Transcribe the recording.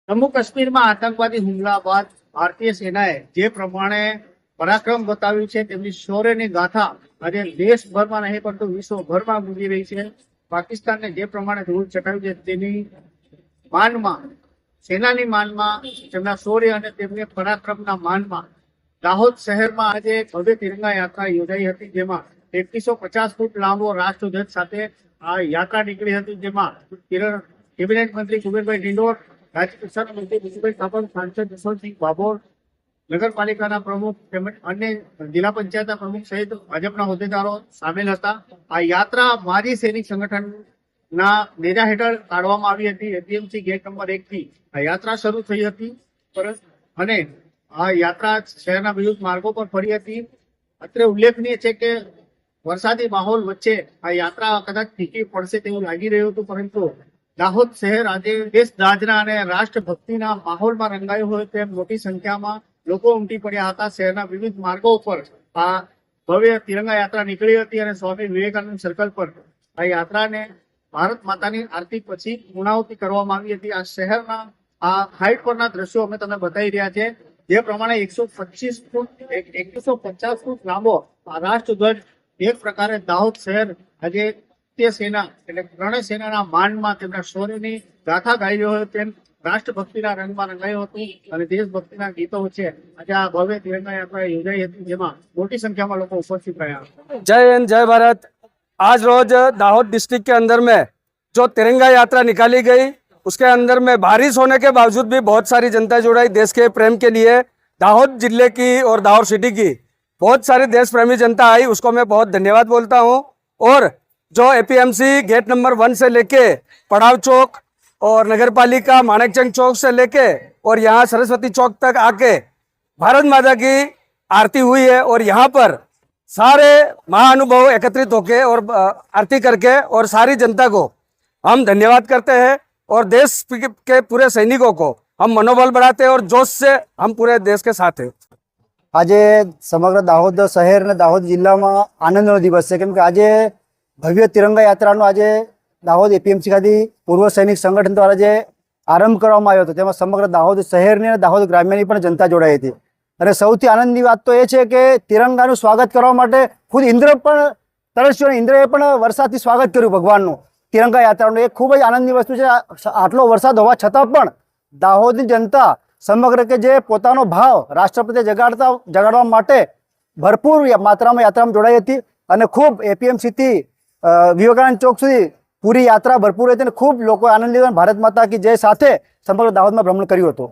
જમ્મુ કાશ્મીરમાં આતંકવાદી હુમલા બાદ ભારતીય સેનાએ જે પ્રમાણે પરાક્રમ બતાવ્યું છે, તેમની શૌર્યની ગાથા આજે દેશભરમાં નહીં પરંતુ વિશ્વભરમાં ગુંજી રહી છે. પાકિસ્તાનને જે પ્રમાણે ધૂળ ચટાવ્યું છે તેની માનમાં, સેનાની માનમાં, તેમના શૌર્ય અને તેમની પરાક્રમના માનમાં દાહોદ શહેરમાં આજે ભવ્ય તિરંગા યાત્રા યોજાઈ હતી, જેમાં 2150 ફૂટ લાંબો રાષ્ટ્રધ્વજ સાથે આ યાત્રા નીકળી હતી, જેમાં કેબિનેટ મંત્રી કુબેરભાઈ ડિંડોર, રાજ્ય કક્ષાના મંત્રી બિજુભાઈ ઠાકોર, સાંસદ જસવંતસિંહ ભાભોર, નગરપાલિકાના પ્રમુખ તેમજ અન્ય જિલ્લા પંચાયતના પ્રમુખ સહિત ભાજપના હોદ્દેદારો સામેલ હતા. આ યાત્રા માજી સૈનિક સંગઠનના નેજા હેઠળ કાઢવામાં આવી હતી. એપીએમસી ગેટ નંબર 1 થી આ યાત્રા શરૂ થઈ હતી અને આ યાત્રા શહેરના વિવિધ માર્ગો પર ફરી હતી. અત્રે ઉલ્લેખનીય છે કે વરસાદી માહોલ વચ્ચે આ યાત્રા કદાચ ફીકી પડશે તેવું લાગી રહ્યું હતું, પરંતુ દાહોદ શહેર આજે દેશ દાજના અને રાષ્ટ્રભક્તિના માહોલમાં રંગાયું હોય તેમ મોટી સંખ્યામાં લોકો ઉમટી પડ્યા હતા. શહેરના વિવિધ માર્ગો ઉપર આ ભવ્ય તિરંગા યાત્રા નીકળી હતી અને સ્વામી વિવેકાનંદ સર્કલ પર આ યાત્રાને ભારત માતાની આરતી પછી પૂર્ણાહુતિ કરવામાં આવી હતી. આ શહેરના આ હાઈટ પરના દ્રશ્યો અમે તમને બતાવી રહ્યા છે, જે પ્રમાણે 150 ફૂટ લાંબો આ રાષ્ટ્રધ્વજ એક પ્રકારે દાહોદ શહેર આજે સેના એટલે ત્રણેય સેનાના માનમાં તેમના શૌર્યની ગાથા ગાઈ રહ્યો હતો તેમ રાષ્ટ્રભક્તિના રંગમાં રંગાયું હતું અને દેશભક્તિના ગીતો વચ્ચે આજે આ ભવ્ય તિરંગા યાત્રા યોજાઈ હતી, જેમાં મોટી સંખ્યામાં લોકો ઉપસ્થિત રહ્યા. जय हिंद, जय भारत। आज रोज दाहोद डिस्ट्रिक्ट के अंदर में जो तिरंगा यात्रा निकाली गई, उसके अंदर में बारिश होने के बावजूद भी बहुत सारी जनता जुड़ाई देश के प्रेम के लिए। दाहोद जिले की और दाहोद सिटी की बहुत सारी देश प्रेमी जनता आई, उसको मैं बहुत धन्यवाद बोलता हूँ। और जो एपीएमसी गेट नंबर 1 से लेके पड़ाव चौक और नगर पालिका माणेकचंद चौक से लेके और यहाँ सरस्वती चौक तक आके भारत माता की आरती हुई है और यहाँ पर सारे महाअनुभव एकत्रित होके और आरती करके और सारी जनता को हम धन्यवाद करते हैं और देश के पूरे सैनिकों को हम मनोबल बढ़ाते हैं और जोश से हम पूरे देश के साथ हैं। આજે સમગ્ર દાહોદ શહેર અને દાહોદ જિલ્લામાં આનંદનો દિવસ છે, કેમ કે આજે ભવ્ય તિરંગા યાત્રાનો આજે દાહોદ એપીએમસી ખાતે પૂર્વ સૈનિક સંગઠન દ્વારા જે આરંભ કરવામાં આવ્યો હતો, તેમાં સમગ્ર દાહોદ શહેરની અને દાહોદ ગ્રામ્યની પણ જનતા જોડાઈ હતી. અને સૌથી આનંદની વાત તો એ છે કે તિરંગાનું સ્વાગત કરવા માટે ખુદ ઇન્દ્ર પણ તરસ્યો અને ઇન્દ્રએ પણ વરસાદથી સ્વાગત કર્યું ભગવાનનું તિરંગા યાત્રાનું. એ ખૂબ જ આનંદની વસ્તુ છે. આટલો વરસાદ હોવા છતાં પણ દાહોદની જનતા સમગ્ર કે જે પોતાનો ભાવ રાષ્ટ્ર પ્રત્યે જગાડવા માટે ભરપૂર માત્રામાં યાત્રામાં જોડાઈ હતી અને ખૂબ એપીએમસીથી વિવેકાનંદ ચોક સુધી પૂરી યાત્રા ભરપૂર હતી અને ખૂબ લોકો આનંદ લીધો. ભારત માતા કી જય સાથે સમગ્ર દાહોદમાં ભ્રમણ કર્યું હતું.